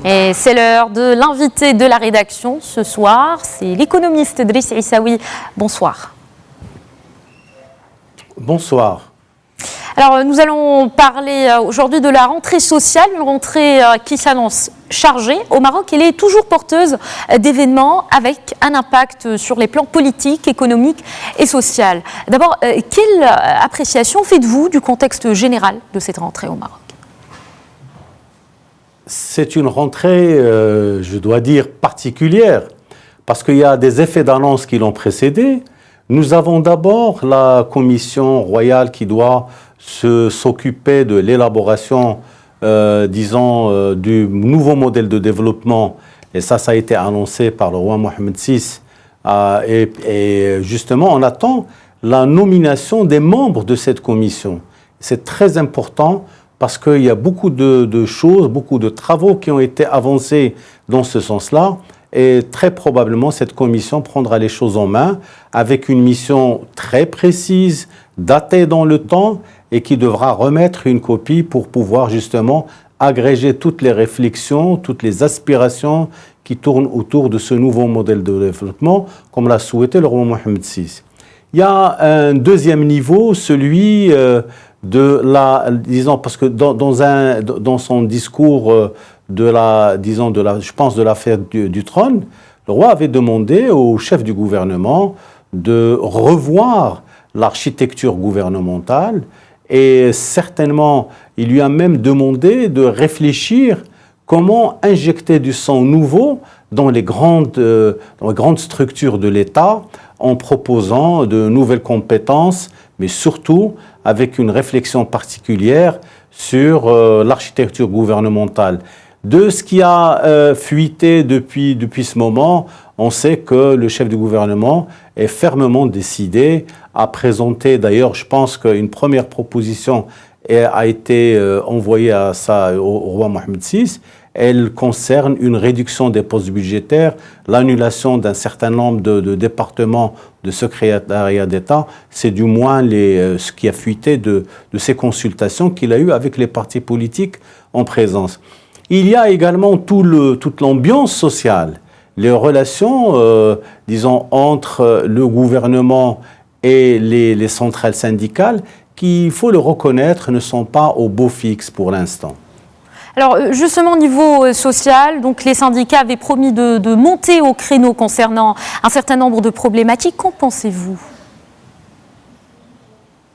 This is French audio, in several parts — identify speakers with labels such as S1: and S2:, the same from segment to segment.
S1: Et c'est l'heure de l'invité de la rédaction ce soir, c'est l'économiste Driss Issaoui. Bonsoir.
S2: Bonsoir.
S1: Alors nous allons parler aujourd'hui de la rentrée sociale, une rentrée qui s'annonce chargée. Au Maroc, elle est toujours porteuse d'événements avec un impact sur les plans politiques, économiques et social. D'abord, quelle appréciation faites-vous du contexte général de cette rentrée au Maroc ?
S2: C'est une rentrée, je dois dire, particulière, parce qu'il y a des effets d'annonce qui l'ont précédée. Nous avons d'abord la commission royale qui doit s'occuper de l'élaboration, du nouveau modèle de développement. Et ça a été annoncé par le roi Mohamed VI. Et justement, on attend la nomination des membres de cette commission. C'est très important parce qu'il y a beaucoup de choses, beaucoup de travaux qui ont été avancés dans ce sens-là. Et très probablement, cette commission prendra les choses en main avec une mission très précise, datée dans le temps et qui devra remettre une copie pour pouvoir justement agréger toutes les réflexions, toutes les aspirations qui tournent autour de ce nouveau modèle de développement, comme l'a souhaité le roi Mohamed VI. Il y a un deuxième niveau, celui de la, disons, parce que dans son discours de l'affaire du trône, le roi avait demandé au chef du gouvernement de revoir l'architecture gouvernementale et certainement, il lui a même demandé de réfléchir comment injecter du sang nouveau dans les grandes structures de l'État en proposant de nouvelles compétences, mais surtout avec une réflexion particulière sur l'architecture gouvernementale. De ce qui a fuité depuis ce moment, on sait que le chef du gouvernement est fermement décidé à présenter, d'ailleurs je pense qu'une première proposition a été envoyée au roi Mohamed VI. Elle concerne une réduction des postes budgétaires, l'annulation d'un certain nombre de départements de secrétariat d'État. C'est du moins ce qui a fuité de ces consultations qu'il a eues avec les partis politiques en présence. Il y a également toute l'ambiance sociale, les relations, entre le gouvernement et les centrales syndicales, qui, il faut le reconnaître, ne sont pas au beau fixe pour l'instant.
S1: Alors justement au niveau social, donc les syndicats avaient promis de monter au créneau concernant un certain nombre de problématiques. Qu'en pensez-vous ?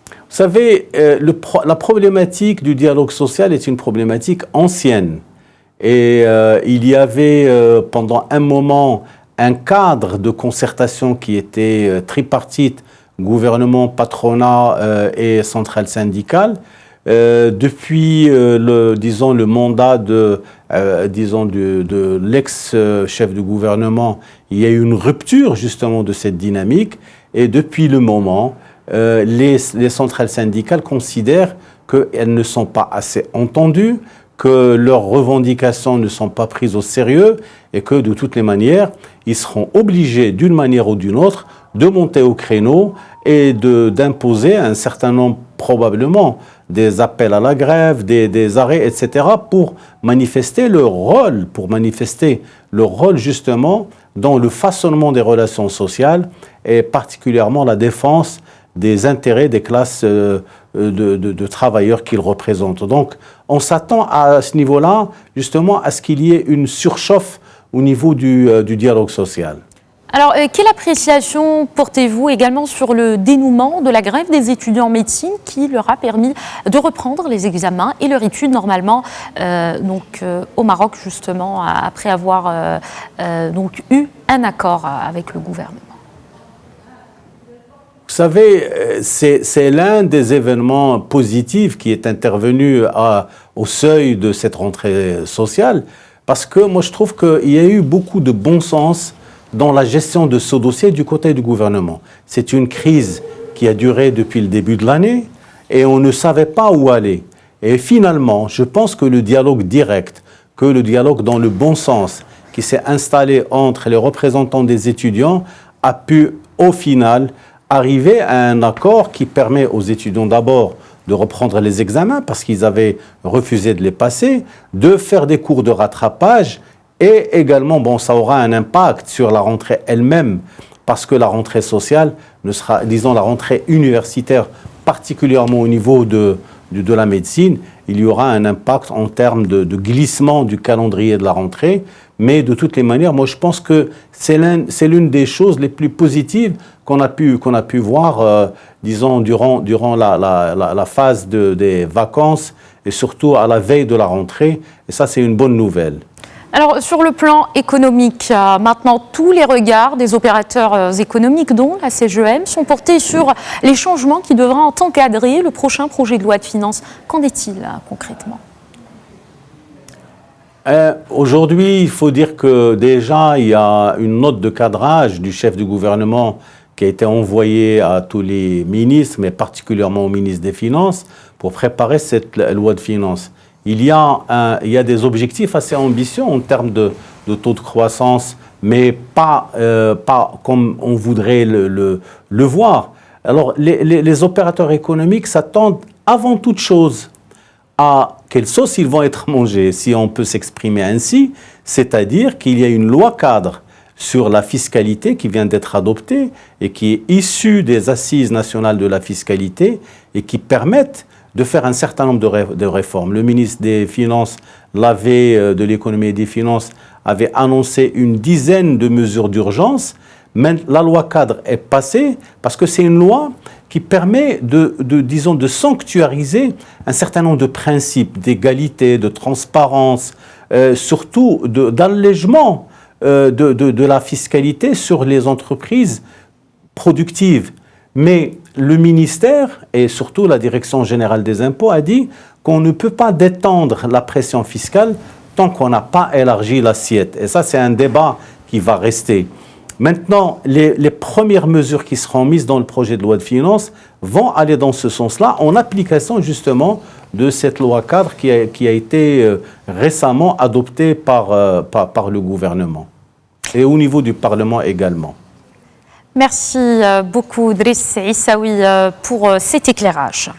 S2: Vous savez, la problématique du dialogue social est une problématique ancienne. Et il y avait pendant un moment un cadre de concertation qui était tripartite, gouvernement, patronat et centrale syndicale. Depuis le mandat de l'ex-chef du gouvernement, il y a eu une rupture justement de cette dynamique et depuis le moment, les centrales syndicales considèrent qu'elles ne sont pas assez entendues, que leurs revendications ne sont pas prises au sérieux et que de toutes les manières, ils seront obligés d'une manière ou d'une autre de monter au créneau et d'imposer un certain nombre, probablement, des appels à la grève, des arrêts, etc., pour manifester leur rôle justement dans le façonnement des relations sociales et particulièrement la défense des intérêts des classes de travailleurs qu'ils représentent. Donc, on s'attend à ce niveau-là, justement, à ce qu'il y ait une surchauffe au niveau du dialogue social.
S1: Alors, quelle appréciation portez-vous également sur le dénouement de la grève des étudiants en médecine qui leur a permis de reprendre les examens et leur étude normalement au Maroc, justement, après avoir eu un accord avec le gouvernement ?
S2: Vous savez, c'est l'un des événements positifs qui est intervenu au seuil de cette rentrée sociale, parce que moi je trouve qu'il y a eu beaucoup de bon sens dans la gestion de ce dossier du côté du gouvernement. C'est une crise qui a duré depuis le début de l'année et on ne savait pas où aller. Et finalement, je pense que le dialogue direct, que le dialogue dans le bon sens qui s'est installé entre les représentants des étudiants a pu, au final, arriver à un accord qui permet aux étudiants d'abord de reprendre les examens parce qu'ils avaient refusé de les passer, de faire des cours de rattrapage et également, bon, ça aura un impact sur la rentrée elle-même parce que la rentrée sociale ne sera, disons, la rentrée universitaire, particulièrement au niveau de la médecine, il y aura un impact en termes de glissement du calendrier de la rentrée. Mais de toutes les manières, moi je pense que c'est l'une des choses les plus positives qu'on a pu voir, disons, durant la phase des vacances et surtout à la veille de la rentrée. Et ça, c'est une bonne nouvelle.
S1: Alors, sur le plan économique, maintenant, tous les regards des opérateurs économiques, dont la CGEM, sont portés sur les changements qui devront encadrer le prochain projet de loi de finances. Qu'en est-il concrètement ?
S2: Aujourd'hui, il faut dire que déjà, il y a une note de cadrage du chef du gouvernement qui a été envoyée à tous les ministres, mais particulièrement au ministre des Finances, pour préparer cette loi de finances. Il y a des objectifs assez ambitieux en termes de taux de croissance, mais pas comme on voudrait le voir. Alors, les opérateurs économiques s'attendent avant toute chose à quelle sauce ils vont être mangés, si on peut s'exprimer ainsi, c'est-à-dire qu'il y a une loi cadre sur la fiscalité qui vient d'être adoptée et qui est issue des assises nationales de la fiscalité et qui permettent de faire un certain nombre de réformes. Le ministre des Finances, de l'économie et des Finances, avait annoncé une dizaine de mesures d'urgence. Mais la loi cadre est passée parce que c'est une loi qui permet disons, de sanctuariser un certain nombre de principes d'égalité, de transparence, surtout d'allègement de la fiscalité sur les entreprises productives. Mais le ministère et surtout la Direction générale des impôts a dit qu'on ne peut pas détendre la pression fiscale tant qu'on n'a pas élargi l'assiette. Et ça, c'est un débat qui va rester. Maintenant, les premières mesures qui seront mises dans le projet de loi de finances vont aller dans ce sens-là, en application justement de cette loi cadre qui a été récemment adoptée par le gouvernement et au niveau du Parlement également.
S1: Merci beaucoup, Driss Issaoui, pour cet éclairage.